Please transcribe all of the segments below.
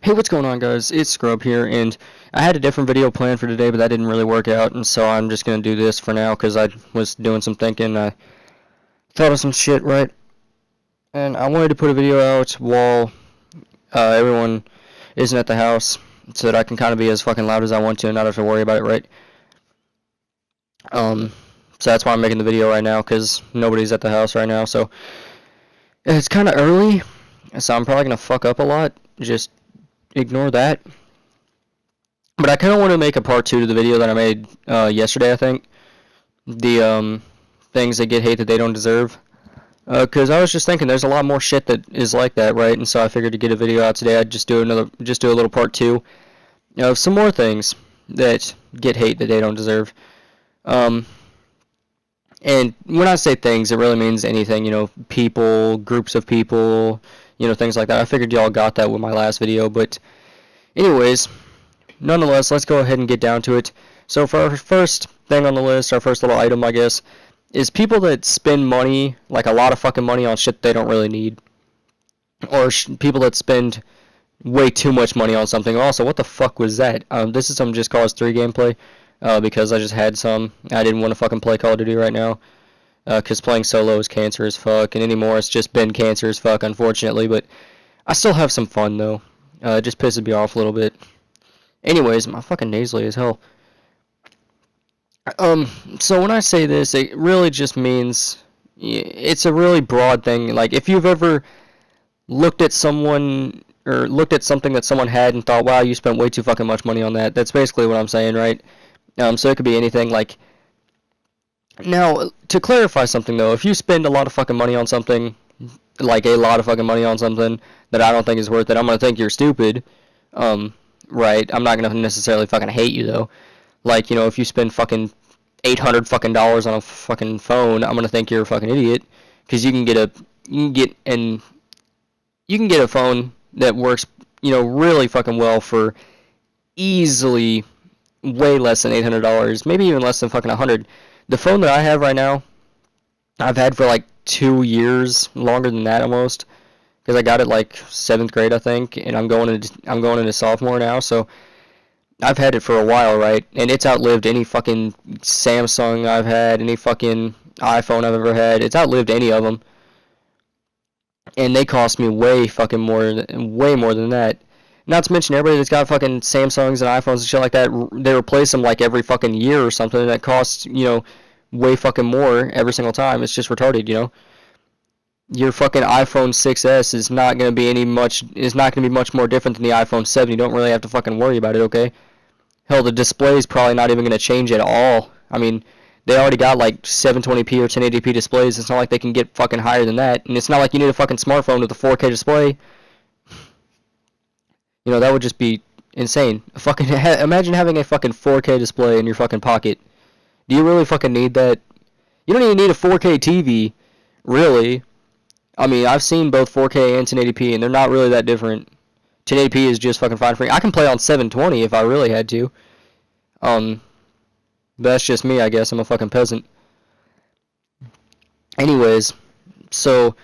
Hey, what's going on, guys? It's Scrub here, and I had a different video planned for today, but that didn't really work out, and so I'm just gonna do this for now because I was doing some thinking. I thought of some shit, right? And I wanted to put a video out while everyone isn't at the house, so that I can kind of be as fucking loud as I want to and not have to worry about it, right? Um, so that's why I'm making the video right now because nobody's at the house right now. So it's kind of early, so I'm probably gonna fuck up a lot. Just ignore that. But I kind of want to make a part 2 to the video that I made yesterday, I think. The things that get hate that they don't deserve. Because I was just thinking there's a lot more shit that is like that, right? And so I figured to get a video out today, I'd just do a little part 2 of some more things that get hate that they don't deserve. And when I say things, it really means anything, people, groups of people, things like that. I figured y'all got that with my last video, but anyways, nonetheless, let's go ahead and get down to it. So for our first thing on the list, our first little item, I guess, is people that spend money, like a lot of fucking money on shit they don't really need. Or people that spend way too much money on something. Also, what the fuck was that? This is some Just Cause 3 gameplay, because I just had some. I didn't want to fucking play Call of Duty right now, because playing solo is cancer as fuck, and anymore it's just been cancer as fuck, unfortunately, but I still have some fun, though. It just pisses me off a little bit. Anyways, my fucking nasally as hell. So when I say this, it really just means it's a really broad thing. Like, if you've ever looked at someone or looked at something that someone had and thought, wow, you spent way too fucking much money on that. That's basically what I'm saying, right? So it could be anything. Like, now, to clarify something, though, if you spend a lot of fucking money on something, like a lot of fucking money on something that I don't think is worth it, I'm going to think you're stupid. Right? I'm not going to necessarily fucking hate you, though. Like, if you spend fucking $800 fucking dollars on a fucking phone, I'm gonna think you're a fucking idiot, because you can get a phone that works, really fucking well for easily way less than $800, maybe even less than fucking 100. The phone that I have right now, I've had for like 2 years, longer than that almost, because I got it like 7th grade, I think, and I'm going into sophomore now, so I've had it for a while, right? And it's outlived any fucking Samsung I've had, any fucking iPhone I've ever had. It's outlived any of them. And they cost me way more than that. Not to mention everybody that's got fucking Samsungs and iPhones and shit like that, they replace them like every fucking year or something, and that costs, way fucking more every single time. It's just retarded, Your fucking iPhone 6S is not going to be much more different than the iPhone 7. You don't really have to fucking worry about it, okay? Hell, the display is probably not even going to change at all. I mean, they already got like 720p or 1080p displays. It's not like they can get fucking higher than that. And it's not like you need a fucking smartphone with a 4K display. That would just be insane. Imagine having a fucking 4K display in your fucking pocket. Do you really fucking need that? You don't even need a 4K TV, really. I mean, I've seen both 4K and 1080p, and they're not really that different. 1080p is just fucking fine for me. I can play on 720 if I really had to. But that's just me, I guess. I'm a fucking peasant. Anyways, so,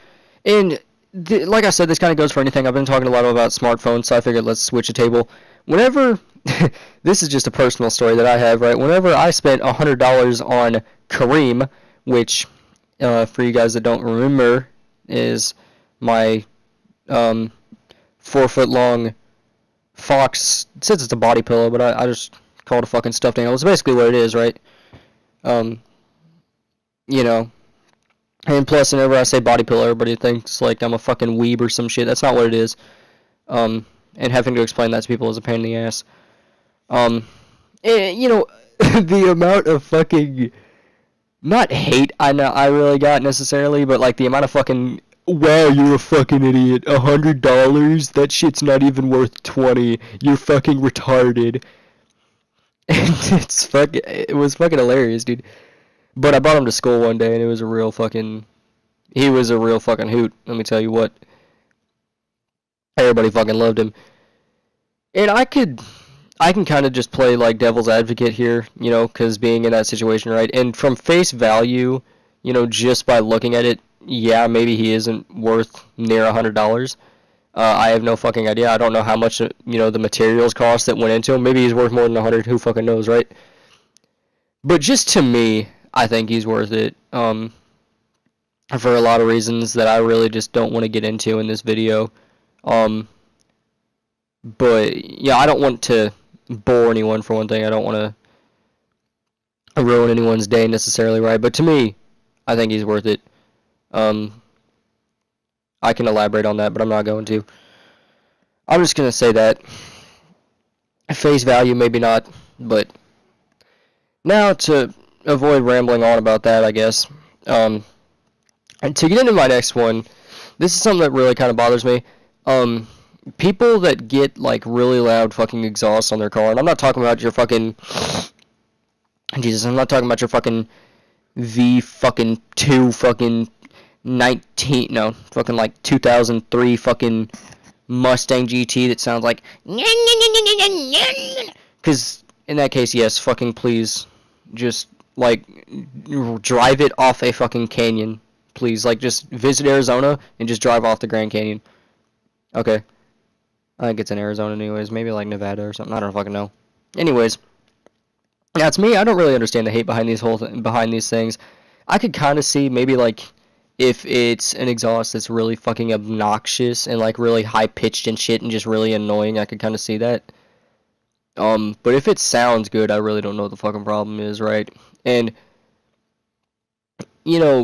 and like I said, this kind of goes for anything. I've been talking a lot about smartphones, so I figured let's switch a table. Whenever, this is just a personal story that I have, right? Whenever I spent $100 on Kareem, which, for you guys that don't remember, is my 4-foot-long fox. It says it's a body pillow, but I just call it a fucking stuffed animal. It's basically what it is, right? And plus, whenever I say body pillow, everybody thinks like I'm a fucking weeb or some shit. That's not what it is. And having to explain that to people is a pain in the ass. And, the amount of fucking, not hate I really got necessarily, but like the amount of fucking, wow, you're a fucking idiot. $100? That shit's not even worth 20. You're fucking retarded. And it was fucking hilarious, dude. But I brought him to school one day, and he was a real fucking hoot, let me tell you what. Everybody fucking loved him. And I can kind of just play like devil's advocate here, because being in that situation, right? And from face value, just by looking at it, yeah, maybe he isn't worth near $100. I have no fucking idea. I don't know how much, the materials cost that went into him. Maybe he's worth more than 100. Who fucking knows, right? But just to me, I think he's worth it. For a lot of reasons that I really just don't want to get into in this video. But yeah, I don't want to bore anyone for one thing. I don't want to ruin anyone's day necessarily, right? But to me, I think he's worth it. I can elaborate on that, but I'm not going to. I'm just going to say that. Face value, maybe not, but now to avoid rambling on about that, I guess, and to get into my next one, this is something that really kind of bothers me. People that get, like, really loud fucking exhaust on their car, and I'm not talking about your fucking, Jesus, I'm not talking about your fucking V fucking 2 fucking 19, no, fucking like 2003 fucking Mustang GT that sounds like, because in that case, yes, fucking please, just, like, drive it off a fucking canyon, please, like, just visit Arizona and just drive off the Grand Canyon. Okay, I think it's in Arizona anyways, maybe like Nevada or something, I don't fucking know. Anyways, that's me. I don't really understand the hate behind these things. I could kind of see maybe like if it's an exhaust that's really fucking obnoxious and like really high pitched and shit and just really annoying, I could kind of see that. But if it sounds good, I really don't know what the fucking problem is, right? And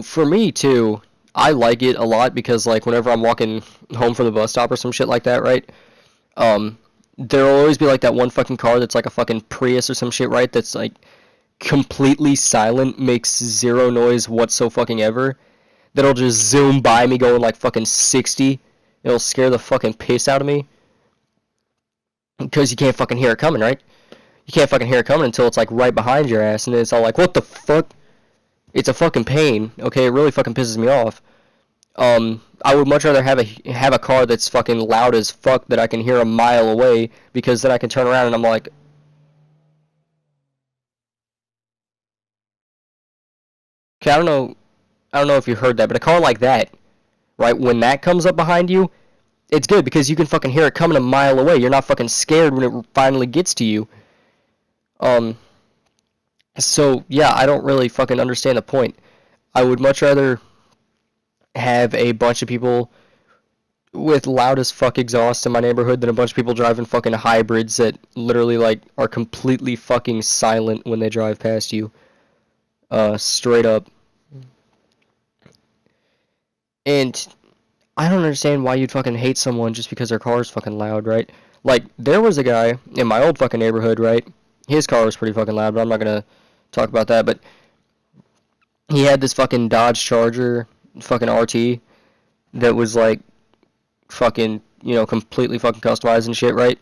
for me too, I like it a lot because like whenever I'm walking home from the bus stop or some shit like that, right? There'll always be like that one fucking car that's like a fucking Prius or some shit, right? That's like completely silent, makes zero noise whatsoever. That'll just zoom by me going like fucking 60. It'll scare the fucking piss out of me. Because you can't fucking hear it coming, right? You can't fucking hear it coming until it's like right behind your ass, and then it's all like, what the fuck? It's a fucking pain, okay? It really fucking pisses me off. I would much rather have a car that's fucking loud as fuck that I can hear a mile away, because then I can turn around and I'm like, okay, I don't know if you heard that, but a car like that, right, when that comes up behind you, it's good because you can fucking hear it coming a mile away. You're not fucking scared when it finally gets to you. So yeah, I don't really fucking understand the point. I would much rather have a bunch of people with loud as fuck exhaust in my neighborhood than a bunch of people driving fucking hybrids that literally like are completely fucking silent when they drive past you. Straight up. And I don't understand why you'd fucking hate someone just because their car is fucking loud, right? Like, there was a guy in my old fucking neighborhood, right? His car was pretty fucking loud, but I'm not gonna talk about that, but he had this fucking Dodge Charger, fucking RT, that was like, fucking, completely fucking customized and shit, right?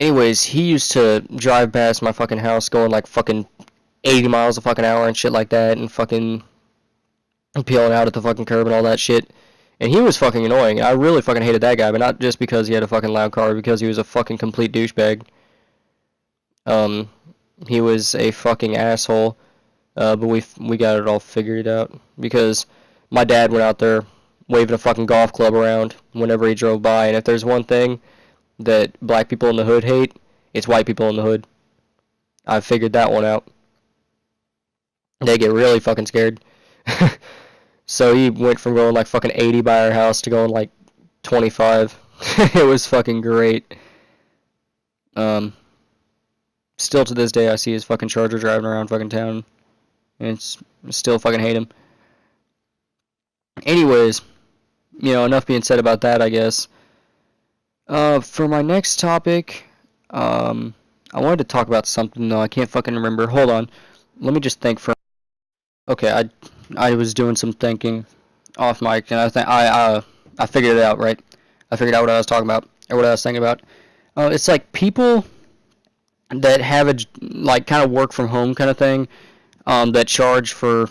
Anyways, he used to drive past my fucking house going like fucking 80 miles a fucking hour and shit like that, and fucking peeling out at the fucking curb and all that shit. And he was fucking annoying. I really fucking hated that guy, but not just because he had a fucking loud car, because he was a fucking complete douchebag. He was a fucking asshole, but we got it all figured out, because my dad went out there waving a fucking golf club around whenever he drove by, and if there's one thing that black people in the hood hate, it's white people in the hood. I figured that one out. They get really fucking scared. So he went from going like fucking 80 by our house to going like 25. It was fucking great. Still to this day I see his fucking Charger driving around fucking town, and still fucking hate him. Anyways, enough being said about that, I guess. For my next topic, I wanted to talk about something though. I can't fucking remember. Hold on. Let me just think for. Okay, I was doing some thinking off mic, and I figured it out, right? I figured out what I was talking about, or what I was thinking about. It's like people that have a like kind of work from home kind of thing, that charge for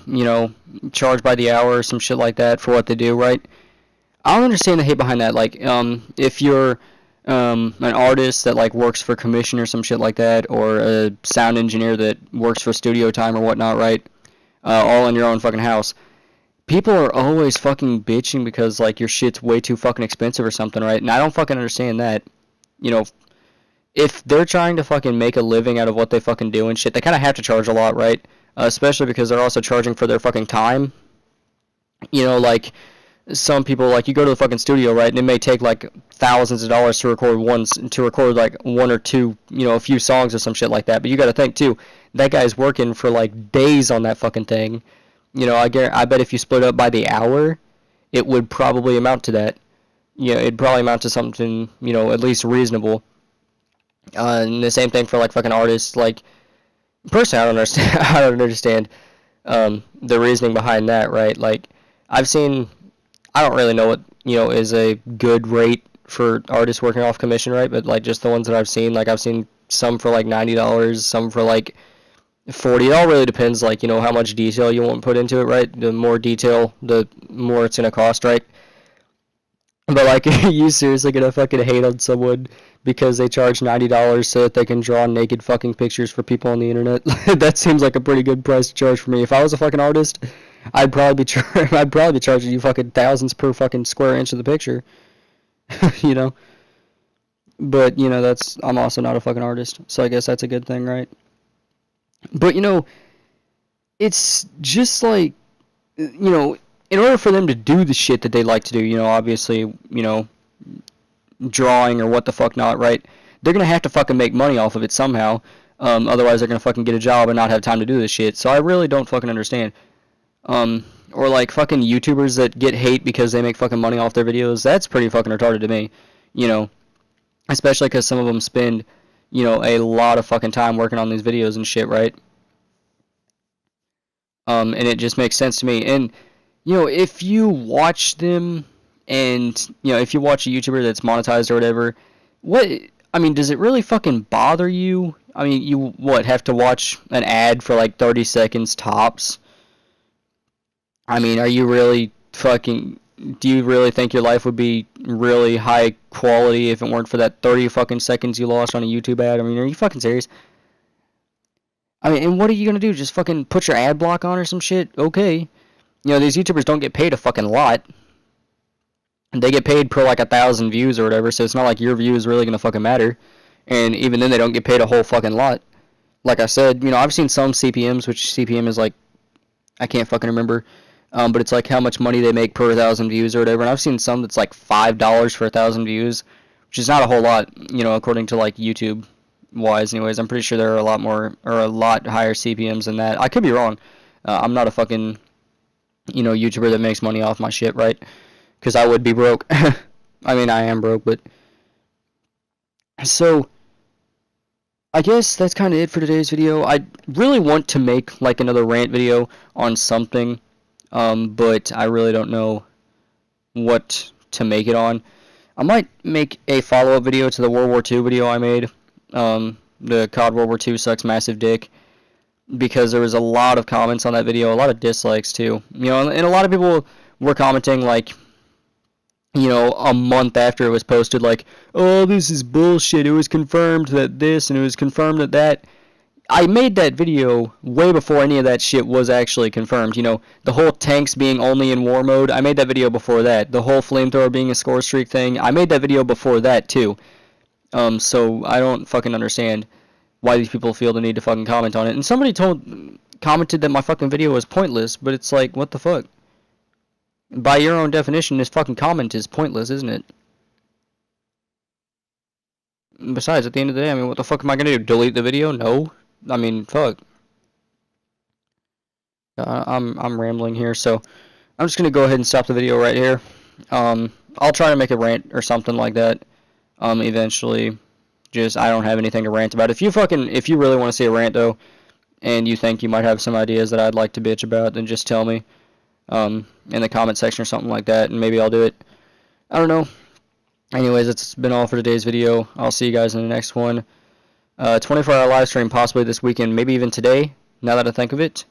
charge by the hour or some shit like that for what they do, right? I don't understand the hate behind that. Like, if you're an artist that like works for commission or some shit like that, or a sound engineer that works for studio time or whatnot, right? All in your own fucking house. people are always fucking bitching because, like, your shit's way too fucking expensive or something, right? And I don't fucking understand that. You know, if they're trying to fucking make a living out of what they fucking do and shit, they kind of have to charge a lot, right? Especially because they're also charging for their fucking time. You know, like, some people, like, you go to the fucking studio, right, and it may take, like, thousands of dollars to record like one or two, you know, a few songs or some shit like that. But you got to think too, that guy's working for like days on that fucking thing. You know, I bet if you split up by the hour, it would probably amount to that. You know, it'd probably amount to something, you know, at least reasonable. And the same thing for like fucking artists. Like, personally, I don't understand. I don't understand the reasoning behind that, right? Like, I've seen. I don't really know what, you know, is a good rate for artists working off commission, right? But like just the ones that I've seen, like I've seen some for like $90, some for like 40. It all really depends, like, you know, how much detail you want to put into it, right? The more detail, the more it's gonna cost, right? But like, are you seriously gonna fucking hate on someone because they charge $90 so that they can draw naked fucking pictures for people on the internet? That seems like a pretty good price to charge for me. If I was a fucking artist, I'd probably be I'd probably be charging you fucking thousands per fucking square inch of the picture. You know? But, you know, I'm also not a fucking artist, so I guess that's a good thing, right? But, you know, it's just like, you know, in order for them to do the shit that they like to do, you know, obviously, you know, drawing or what the fuck not, right? They're gonna have to fucking make money off of it somehow. Otherwise, they're gonna fucking get a job and not have time to do this shit. So I really don't fucking understand. Or like fucking YouTubers that get hate because they make fucking money off their videos. That's pretty fucking retarded to me. You know, especially because some of them spend, you know, a lot of fucking time working on these videos and shit, right? And it just makes sense to me. And, you know, if you watch them and, you know, if you watch a YouTuber that's monetized or whatever, I mean, does it really fucking bother you? I mean, you, have to watch an ad for like 30 seconds tops? I mean, are you really fucking, do you really think your life would be really high quality if it weren't for that 30 fucking seconds you lost on a YouTube ad? I mean, are you fucking serious? I mean, and what are you gonna do? Just fucking put your ad block on or some shit? Okay. You know, these YouTubers don't get paid a fucking lot. They get paid per like 1,000 views or whatever, so it's not like your view is really gonna fucking matter. And even then, they don't get paid a whole fucking lot. Like I said, you know, I've seen some CPMs, which CPM is like, I can't fucking remember. But it's like how much money they make per 1,000 views or whatever. And I've seen some that's like $5 for 1,000 views, which is not a whole lot, you know, according to like YouTube wise. Anyways, I'm pretty sure there are a lot more or a lot higher CPMs than that. I could be wrong. I'm not a fucking, you know, YouTuber that makes money off my shit, right? Because I would be broke. I mean, I am broke, but so I guess that's kind of it for today's video. I really want to make like another rant video on something, but I really don't know what to make it on. I might make a follow-up video to the World War II video I made, the COD World War II sucks massive dick, because there was a lot of comments on that video, a lot of dislikes too. You know, and a lot of people were commenting like, you know, a month after it was posted, like, oh, this is bullshit, it was confirmed that this, and it was confirmed that that. I made that video way before any of that shit was actually confirmed. You know, the whole tanks being only in war mode, I made that video before that. The whole flamethrower being a score streak thing, I made that video before that too. So I don't fucking understand why these people feel the need to fucking comment on it. And somebody commented that my fucking video was pointless, but it's like, what the fuck? By your own definition, this fucking comment is pointless, isn't it? Besides, at the end of the day, I mean, what the fuck am I gonna do? Delete the video? No. I mean, fuck. I'm rambling here, so I'm just gonna go ahead and stop the video right here. I'll try to make a rant or something like that. Eventually. Just, I don't have anything to rant about. If you really want to see a rant though, and you think you might have some ideas that I'd like to bitch about, then just tell me, in the comment section or something like that, and maybe I'll do it. I don't know. Anyways, that's been all for today's video. I'll see you guys in the next one. 24-hour live stream possibly this weekend, maybe even today, now that I think of it.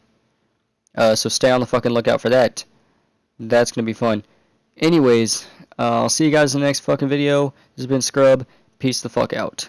So stay on the fucking lookout for that. That's going to be fun. Anyways, I'll see you guys in the next fucking video. This has been Scrub. Peace the fuck out.